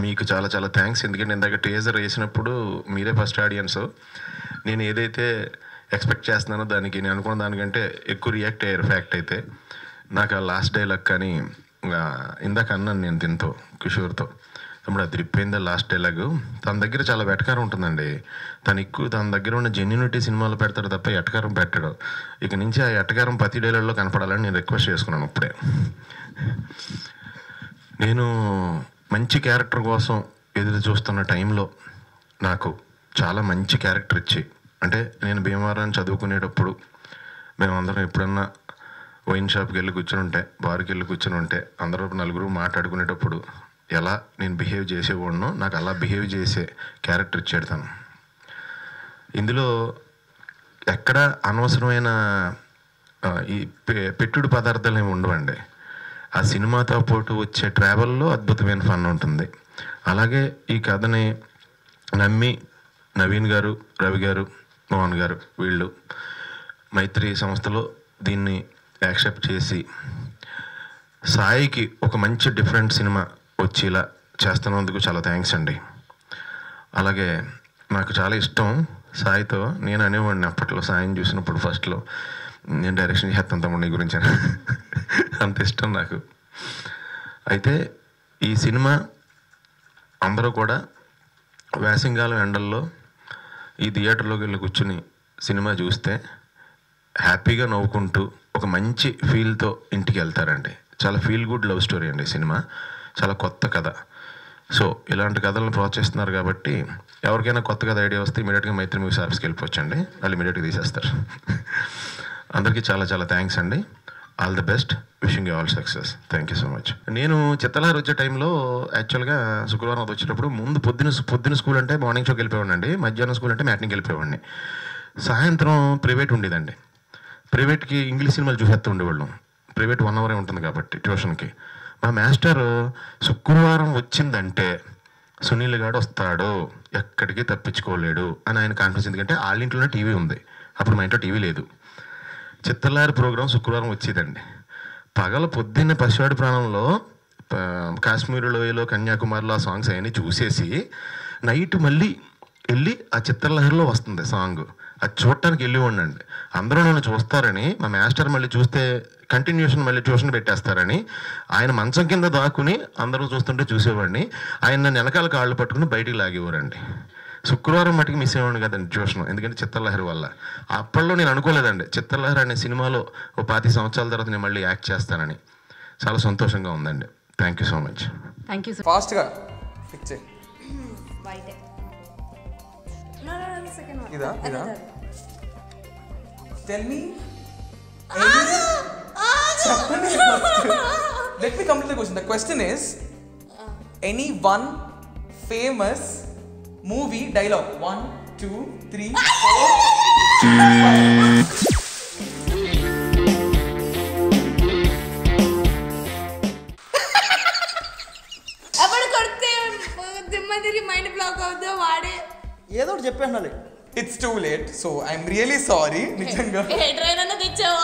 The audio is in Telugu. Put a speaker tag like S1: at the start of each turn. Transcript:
S1: మీకు చాలా చాలా థ్యాంక్స్. ఎందుకంటే ఇందాక టీజర్ వేసినప్పుడు మీరే ఫస్ట్ ఆడియన్స్. నేను ఏదైతే ఎక్స్పెక్ట్ చేస్తున్నానో దానికి నేను అనుకున్న దానికంటే ఎక్కువ రియాక్ట్ అయ్యారు. ఫ్యాక్ట్ అయితే నాకు ఆ లాస్ట్ డైలాగ్ కానీ ఇందాక అన్నాను నేను దీంతో కిషోర్తో, తమ్ముడు అది రిప్పైందా లాస్ట్ డైలాగు. తన దగ్గర చాలా వెటకారం ఉంటుందండి. తన దగ్గర ఉన్న జెన్యూనిటీ సినిమాలు పెడతాడు తప్ప ఎటకారం పెట్టాడు. ఇక నుంచి ఆ ఎటకారం ప్రతి డైలాగ్లో కనపడాలని నేను రిక్వెస్ట్ చేసుకున్నాను. ఇప్పుడే నేను మంచి క్యారెక్టర్ కోసం ఎదురు చూస్తున్న టైంలో నాకు చాలా మంచి క్యారెక్టర్ ఇచ్చి, అంటే నేను భీమవరాన్ని చదువుకునేటప్పుడు మేమందరం ఎప్పుడన్నా వైన్ షాప్కి వెళ్ళి కూర్చొని ఉంటే, బార్కి వెళ్ళి కూర్చొని ఉంటే, అందరూ నలుగురు మాట్లాడుకునేటప్పుడు ఎలా నేను బిహేవ్ చేసేవాడినో నాకు అలా బిహేవ్ చేసే క్యారెక్టర్ ఇచ్చాడు తను. ఇందులో ఎక్కడ అనవసరమైన ఈ పెట్టుడు పదార్థాలు ఏమి ఉండవండి. ఆ సినిమాతో పాటు వచ్చే ట్రావెల్లో అద్భుతమైన ఫన్ ఉంటుంది. అలాగే ఈ కథని నమ్మి నవీన్ గారు, రవి గారు, మోహన్ గారు వీళ్ళు మైత్రి సంస్థలో దీన్ని యాక్సెప్ట్ చేసి సాయికి ఒక మంచి డిఫరెంట్ సినిమా వచ్చి ఇలా చేస్తున్నందుకు చాలా థ్యాంక్స్ అండి. అలాగే నాకు చాలా ఇష్టం సాయితో. నేను అనేవాడిని అప్పట్లో సాయిని చూసినప్పుడు ఫస్ట్లో, నేను డైరెక్షన్ చేస్తాను తమ్ముడు నీ గురించి అంత ఇష్టం నాకు. అయితే ఈ సినిమా అందరూ కూడా వేసంగాలం ఎండల్లో ఈ థియేటర్లోకి వెళ్ళి కూర్చుని సినిమా చూస్తే హ్యాపీగా నవ్వుకుంటూ ఒక మంచి ఫీల్తో ఇంటికి వెళ్తారండి. చాలా ఫీల్ గుడ్ లవ్ స్టోరీ అండి సినిమా. చాలా కొత్త కథ. సో ఇలాంటి కథలను ప్రోత్సహిస్తున్నారు కాబట్టి ఎవరికైనా కొత్త కథ ఐడియా వస్తే ఇమీడియట్గా మైత్రి మూవీస్ ఆఫీస్కి వెళ్ళిపోవచ్చండి. వాళ్ళు ఇమీడియట్గా తీసేస్తారు. అందరికీ చాలా చాలా థ్యాంక్స్ అండి. All the best. Wishing you all success. Thank you so much. నేను చిత్తలహరి వచ్చే టైంలో యాక్చువల్గా శుక్రవారం వచ్చేటప్పుడు ముందు పొద్దున స్కూల్ అంటే మార్నింగ్ షోకి వెళ్ళిపోయాడు అండి. మధ్యాహ్నం స్కూల్ అంటే మ్యాట్నింగ్కి వెళ్ళిపోయాడిని. సాయంత్రం ప్రైవేట్ ఉండేదండి. ప్రైవేట్కి ఇంగ్లీష్ సినిమాలు చూసేస్తూ ఉండేవాళ్ళం. ప్రైవేట్ 1 అవరే ఉంటుంది కాబట్టి ట్యూషన్కి. మా మాస్టర్ శుక్రవారం వచ్చిందంటే సునీల్ గారు వస్తాడు, ఎక్కడికి తప్పించుకోలేడు అని ఆయన కాన్ఫిడెన్స్. ఎందుకంటే వాళ్ళ ఇంట్లోనే టీవీ ఉంది. అప్పుడు మా ఇంట్లో టీవీ లేదు. చిత్తలహరి ప్రోగ్రాం శుక్రవారం వచ్చేదండి. పొద్దున్న పసివాడి ప్రాణంలో, కాశ్మీర్ లోయలో, కన్యాకుమారిలో ఆ సాంగ్స్ అవన్నీ చూసేసి నైట్ మళ్ళీ వెళ్ళి ఆ చిత్తలహరిలో వస్తుంది సాంగ్. అది చూడటానికి వెళ్ళి ఉండండి. అందరూ నన్ను చూస్తారని, మా మాస్టర్ మళ్ళీ చూస్తే కంటిన్యూషన్ మళ్ళీ ట్యూషన్ పెట్టేస్తారని ఆయన మంచం కింద దాక్కుని అందరూ చూస్తుంటే చూసేవాడిని. ఆయన నన్ను వెనకాల కాళ్ళు పట్టుకుని బయటికి లాగేవారండి. శుక్రవారం మటుకు మిస్ అయ్యేవాడిని కదండి ట్యూషన్, ఎందుకంటే చిత్తలహరి వల్ల. అప్పట్లో నేను అనుకోలేదండి చిత్తలహరి అనే సినిమాలో ఓ 25 సంవత్సరాల తర్వాత నేను మళ్ళీ యాక్ట్ చేస్తానని. చాలా సంతోషంగా ఉందండి. Thank you so much.
S2: Thank you.
S3: ఫాస్ట్గా ఫిక్స్ చేయి. ఇదా tell me. Let me complete the question. The question is any one famous movie dialogue. 1, 2, 3, 4, 5.
S4: అప్పుడు కొడితే దిమ్మదిరి మైండ్ బ్లాక్ అవుతుందో వాడే
S5: ఏదో ఒకటి చెప్పేయాలి.
S3: It's too late, so I'm really sorry. నిజంగా
S4: ఏ ట్రైన్ అన్న తెచ్చావా?